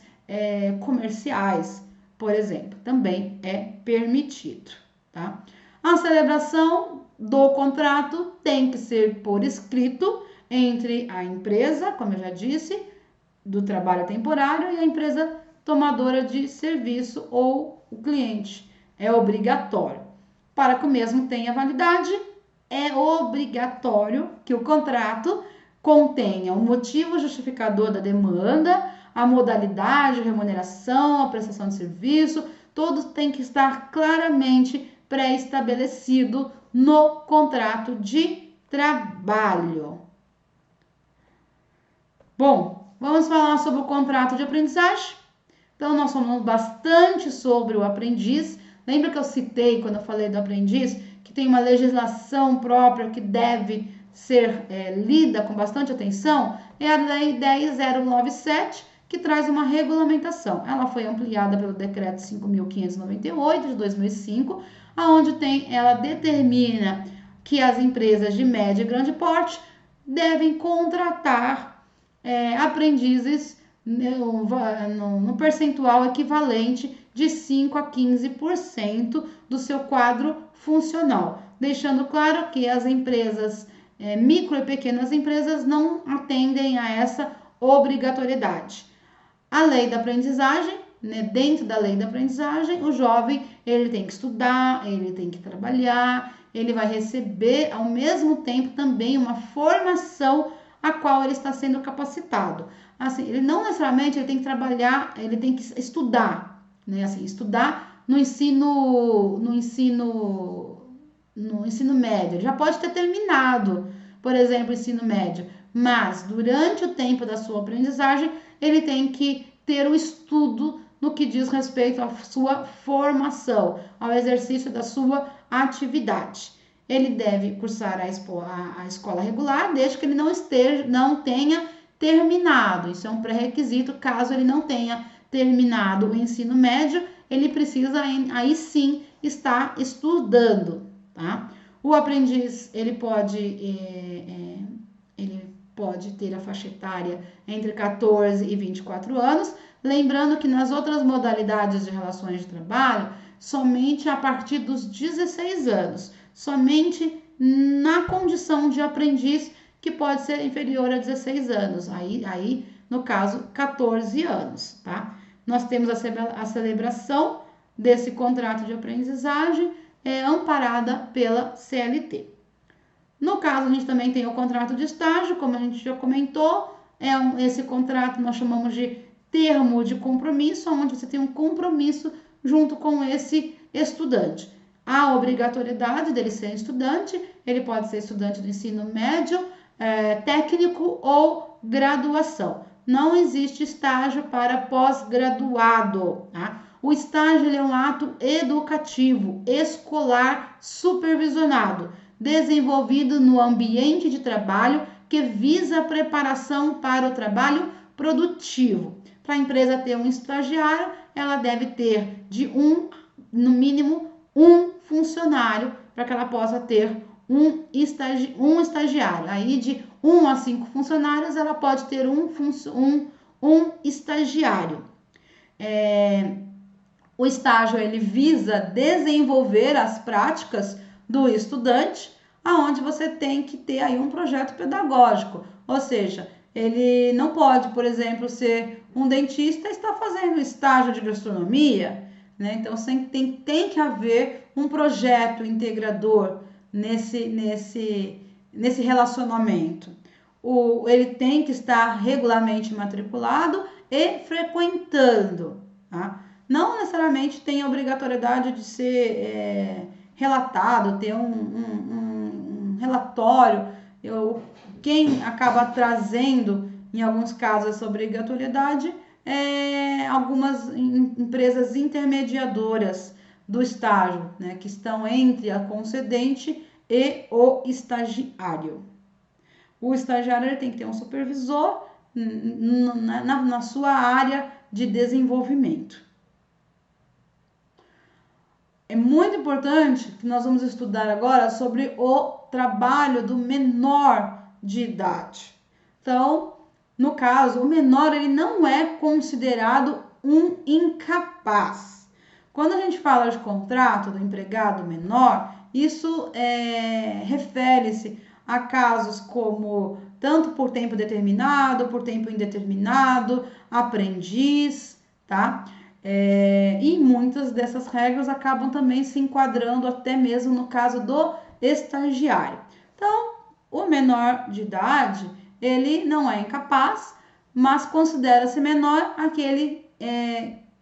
comerciais, por exemplo, também é permitido, tá? A celebração do contrato tem que ser por escrito entre a empresa, como eu já disse, do trabalho temporário e a empresa tomadora de serviço ou o cliente. É obrigatório. Para que o mesmo tenha validade, é obrigatório que o contrato contenha o motivo justificador da demanda, a modalidade, a remuneração, a prestação de serviço, todos tem que estar claramente pré-estabelecido no contrato de trabalho. Bom, vamos falar sobre o contrato de aprendizagem. Então, nós falamos bastante sobre o aprendiz. Lembra que eu citei, quando eu falei do aprendiz, que tem uma legislação própria que deve ser lida com bastante atenção? É a Lei 10.097, que traz uma regulamentação. Ela foi ampliada pelo Decreto 5.598 de 2005, onde ela determina que as empresas de médio e grande porte devem contratar aprendizes no percentual equivalente de 5 a 15% do seu quadro funcional, deixando claro que as empresas, micro e pequenas empresas, não atendem a essa obrigatoriedade. A lei da aprendizagem, dentro da lei da aprendizagem, o jovem ele tem que estudar, ele tem que trabalhar, ele vai receber ao mesmo tempo também uma formação a qual ele está sendo capacitado. Assim, ele não necessariamente ele tem que trabalhar, ele tem que estudar, né? Assim, estudar no ensino médio. Ele já pode ter terminado, por exemplo, o ensino médio, mas durante o tempo da sua aprendizagem, ele tem que ter o estudo no que diz respeito à sua formação, ao exercício da sua atividade. Ele deve cursar a escola regular, desde que ele não tenha terminado. Isso é um pré-requisito. Caso ele não tenha terminado o ensino médio, ele precisa aí sim estar estudando, tá? O aprendiz, ele pode ter a faixa etária entre 14 e 24 anos, lembrando que nas outras modalidades de relações de trabalho, somente a partir dos 16 anos, somente na condição de aprendiz, que pode ser inferior a 16 anos, aí no caso 14 anos, tá? Nós temos a celebração desse contrato de aprendizagem amparada pela CLT. No caso, a gente também tem o contrato de estágio, como a gente já comentou, esse contrato nós chamamos de termo de compromisso, onde você tem um compromisso junto com esse estudante. A obrigatoriedade dele ser estudante, ele pode ser estudante do ensino médio, técnico ou graduação. Não existe estágio para pós-graduado, tá? O estágio é um ato educativo, escolar, supervisionado, desenvolvido no ambiente de trabalho que visa a preparação para o trabalho produtivo. Para a empresa ter um estagiário, ela deve ter no mínimo um funcionário para que ela possa ter um estagiário. Aí de 1 a 5 funcionários, ela pode ter um estagiário. O estágio ele visa desenvolver as práticas do estudante, aonde você tem que ter aí um projeto pedagógico, ou seja, ele não pode, por exemplo, ser um dentista e estar fazendo estágio de gastronomia, né? Então tem que haver um projeto integrador nesse relacionamento. ele tem que estar regularmente matriculado e frequentando, tá? Não necessariamente tem a obrigatoriedade de ser relatado, ter um relatório. Quem acaba trazendo, em alguns casos, essa obrigatoriedade algumas empresas intermediadoras do estágio, né, que estão entre a concedente e o estagiário. O estagiário ele tem que ter um supervisor na sua área de desenvolvimento. É muito importante que nós vamos estudar agora sobre o trabalho do menor de idade. Então, no caso, o menor ele não é considerado um incapaz. Quando a gente fala de contrato do empregado menor, isso refere-se a casos como tanto por tempo determinado, por tempo indeterminado, aprendiz, tá? E muitas dessas regras acabam também se enquadrando até mesmo no caso do estagiário. Então, o menor de idade, ele não é incapaz, mas considera-se menor aquele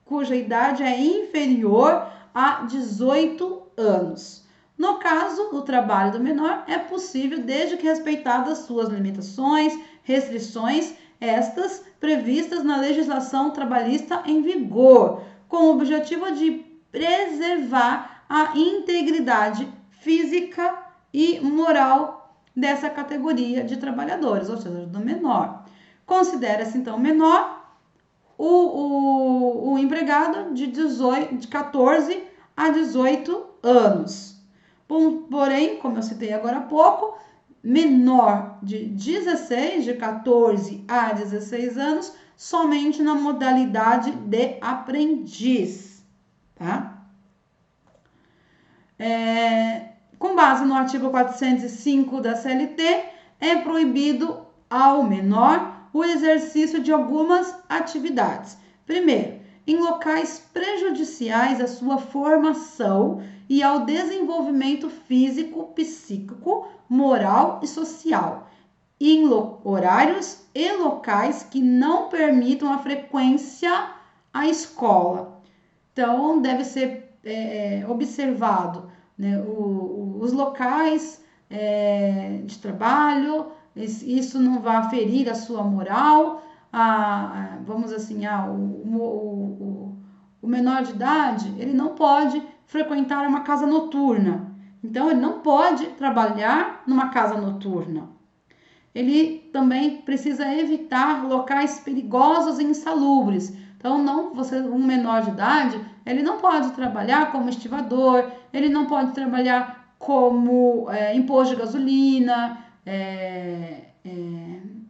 cuja idade é inferior a 18 anos. No caso, o trabalho do menor é possível desde que respeitadas suas limitações, restrições, estas previstas na legislação trabalhista em vigor, com o objetivo de preservar a integridade física e moral dessa categoria de trabalhadores, ou seja, do menor. Considera-se então menor o empregado de 14 a 18 anos. Porém, como eu citei agora há pouco, menor de 14 a 16 anos, somente na modalidade de aprendiz, tá? Com base no artigo 405 da CLT, é proibido ao menor o exercício de algumas atividades. Primeiro, em locais prejudiciais à sua formação e ao desenvolvimento físico, psíquico, moral e social, em horários e locais que não permitam a frequência à escola. Então, deve ser observado, né, os locais de trabalho, isso não vai ferir a sua moral, vamos assim, o menor de idade, ele não pode frequentar uma casa noturna. Então, ele não pode trabalhar numa casa noturna. Ele também precisa evitar locais perigosos e insalubres. Então, um menor de idade, ele não pode trabalhar como estivador, ele não pode trabalhar como imposto de gasolina,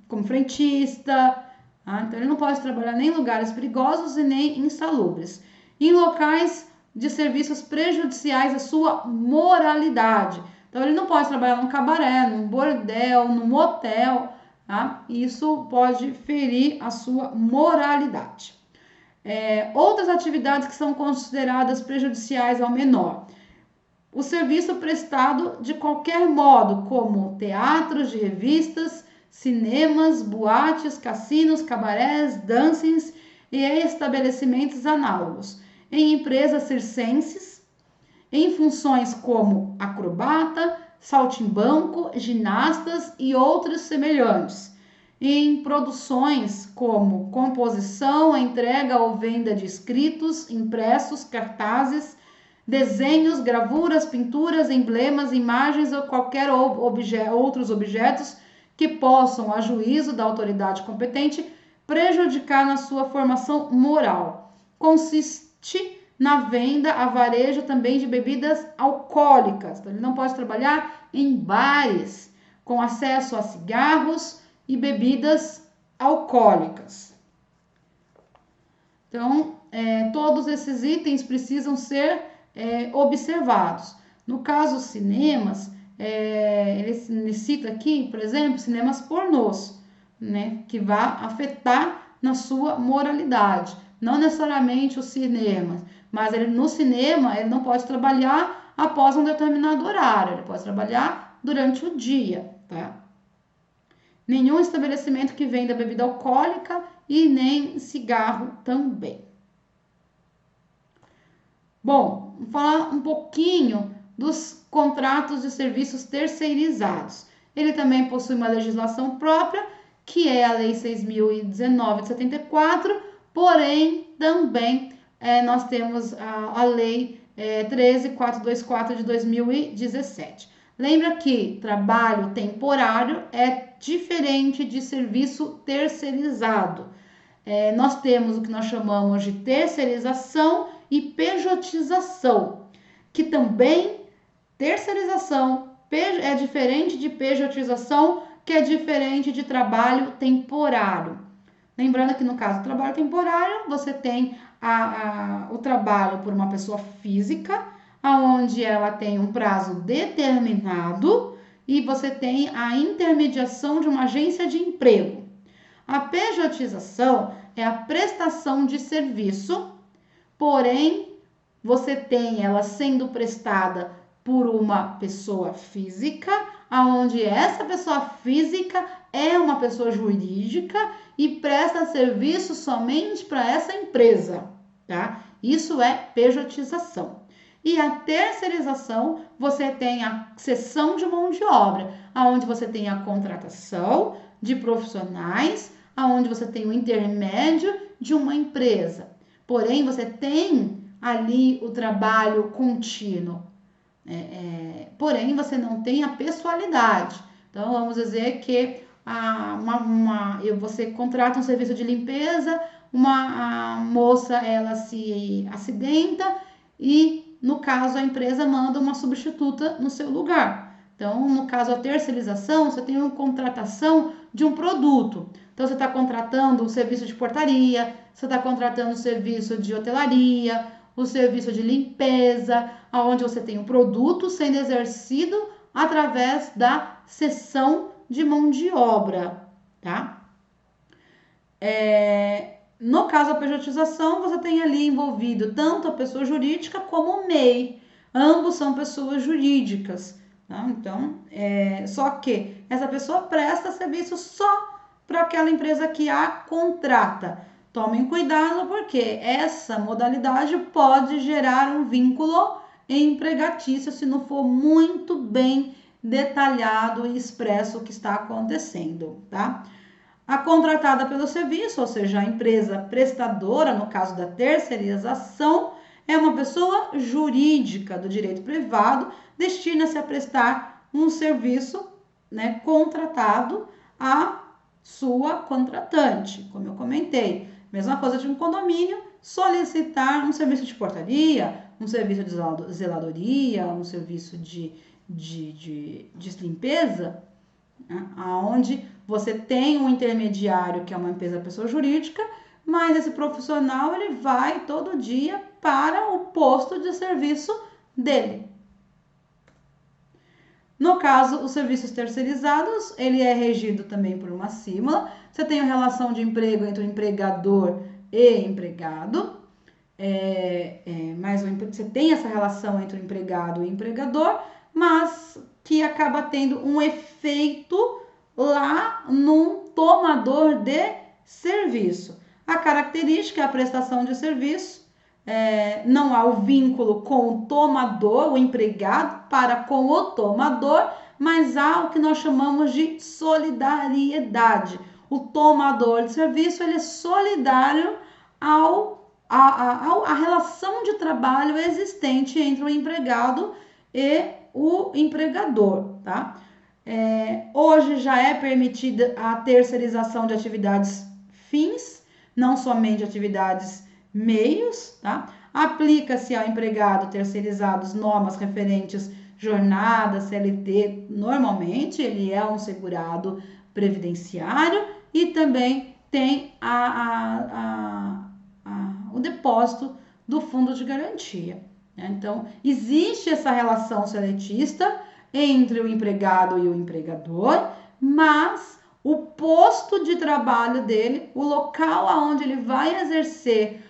como frentista. Então, ele não pode trabalhar nem em lugares perigosos e nem insalubres. Em locais de serviços prejudiciais à sua moralidade. Então, ele não pode trabalhar num cabaré, num bordel, num motel, tá? Isso pode ferir a sua moralidade. Outras atividades que são consideradas prejudiciais ao menor. O serviço prestado de qualquer modo, como teatros de revistas, cinemas, boates, cassinos, cabarés, dancings e estabelecimentos análogos. Em empresas circenses, em funções como acrobata, saltimbanco, ginastas e outros semelhantes. Em produções como composição, entrega ou venda de escritos, impressos, cartazes, desenhos, gravuras, pinturas, emblemas, imagens ou qualquer outros objetos que possam, a juízo da autoridade competente, prejudicar na sua formação moral. Consiste na venda a varejo também de bebidas alcoólicas. Então, ele não pode trabalhar em bares com acesso a cigarros e bebidas alcoólicas. Então, todos esses itens precisam ser observados. No caso, cinemas, ele cita aqui, por exemplo, cinemas pornôs, né, que vai afetar na sua moralidade. Não necessariamente os cinemas, mas no cinema ele não pode trabalhar após um determinado horário, ele pode trabalhar durante o dia, tá? nenhum estabelecimento que venda bebida alcoólica e nem cigarro também. Bom, vou falar um pouquinho dos contratos de serviços terceirizados. Ele também possui uma legislação própria, que é a Lei 6.019 de 74, porém também nós temos a Lei 13.424 de 2017. Lembra que trabalho temporário é diferente de serviço terceirizado. Nós temos o que nós chamamos de terceirização e pejotização, que também terceirização é diferente de pejotização, que é diferente de trabalho temporário. Lembrando que no caso do trabalho temporário, você tem o trabalho por uma pessoa física, onde ela tem um prazo determinado e você tem a intermediação de uma agência de emprego. A pejotização é a prestação de serviço, porém, você tem ela sendo prestada por uma pessoa física, onde essa pessoa física é uma pessoa jurídica e presta serviço somente para essa empresa, tá? Isso é pejotização. E a terceirização, você tem a cessão de mão de obra, onde você tem a contratação de profissionais, onde você tem o intermédio de uma empresa. Porém, você tem ali o trabalho contínuo. Porém, você não tem a pessoalidade. Então, vamos dizer que você contrata um serviço de limpeza, a moça ela se acidenta e, no caso, a empresa manda uma substituta no seu lugar. Então, no caso, a terceirização, você tem uma contratação de um produto. Então, você está contratando o serviço de portaria, você está contratando o serviço de hotelaria, o serviço de limpeza, onde você tem o produto sendo exercido através da cessão de mão de obra, tá? No caso da pejotização, você tem ali envolvido tanto a pessoa jurídica como o MEI. Ambos são pessoas jurídicas, tá? Então, só que essa pessoa presta serviço só para aquela empresa que a contrata. Tomem cuidado, porque essa modalidade pode gerar um vínculo empregatício se não for muito bem detalhado e expresso o que está acontecendo, tá? A contratada pelo serviço, ou seja, a empresa prestadora, no caso da terceirização, é uma pessoa jurídica do direito privado, destina-se a prestar um serviço, né, contratado à sua contratante, como eu comentei. Mesma coisa de um condomínio, solicitar um serviço de portaria, um serviço de zeladoria, um serviço de limpeza, né, onde você tem um intermediário, que é uma empresa, pessoa jurídica, mas esse profissional ele vai todo dia para o posto de serviço dele. No caso, os serviços terceirizados, ele é regido também por uma súmula. Você tem a relação de emprego entre o empregador e empregado. Você tem essa relação entre o empregado e o empregador, mas que acaba tendo um efeito lá no tomador de serviço. A característica é a prestação de serviço. Não há o vínculo com o tomador, o empregado, para com o tomador, mas há o que nós chamamos de solidariedade. O tomador de serviço ele é solidário à relação de trabalho existente entre o empregado e o empregador, tá? Hoje já é permitida a terceirização de atividades fins, não somente atividades meios, tá? Aplica-se ao empregado terceirizados normas referentes jornada, CLT, normalmente ele é um segurado previdenciário e também tem o depósito do fundo de garantia, né? Então, existe essa relação seletista entre o empregado e o empregador, mas o posto de trabalho dele, o local aonde ele vai exercer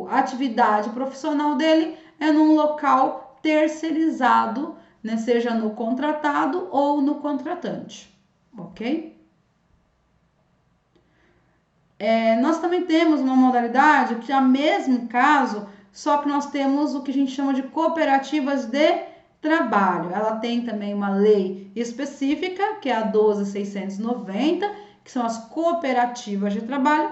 a atividade profissional dele é num local terceirizado, né, seja no contratado ou no contratante. ok? Nós também temos uma modalidade que é o mesmo caso, só que nós temos o que a gente chama de cooperativas de trabalho. Ela tem também uma lei específica, que é a 12.690, que são as cooperativas de trabalho,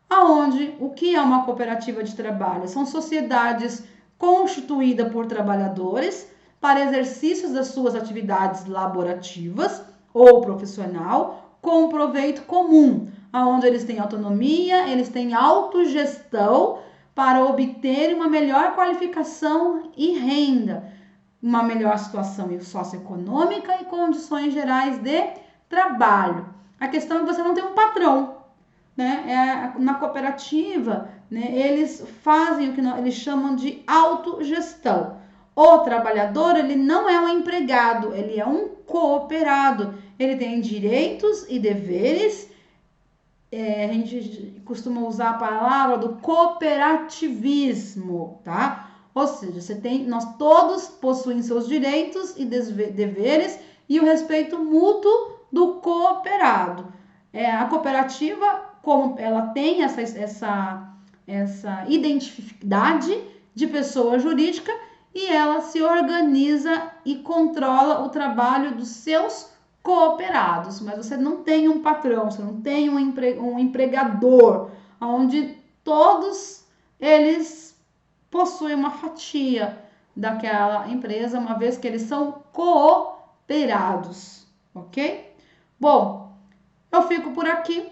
aonde o que é uma cooperativa de trabalho? São sociedades constituídas por trabalhadores para exercícios das suas atividades laborativas ou profissional com proveito comum, aonde eles têm autonomia, eles têm autogestão para obter uma melhor qualificação e renda, uma melhor situação socioeconômica e condições gerais de trabalho. A questão é que você não tem um patrão, né? Na cooperativa, né, eles fazem o que eles chamam de autogestão. O trabalhador, ele não é um empregado, ele é um cooperado. Ele tem direitos e deveres. A gente costuma usar a palavra do cooperativismo, tá? Ou seja, nós todos possuem seus direitos e deveres e o respeito mútuo do cooperado. A cooperativa, como ela tem essa identidade de pessoa jurídica, e ela se organiza e controla o trabalho dos seus cooperados, mas você não tem um patrão, você não tem um empregador, onde todos eles possuem uma fatia daquela empresa, uma vez que eles são cooperados, ok? Bom, eu fico por aqui.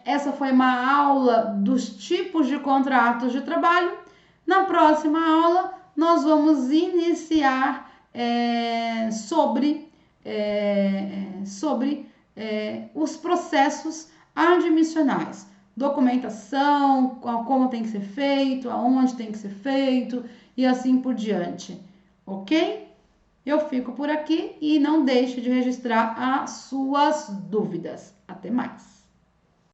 Essa foi uma aula dos tipos de contratos de trabalho. Na próxima aula, nós vamos iniciar sobre os processos admissionais, documentação, como tem que ser feito, aonde tem que ser feito e assim por diante, ok? Eu fico por aqui e não deixe de registrar as suas dúvidas. Até mais!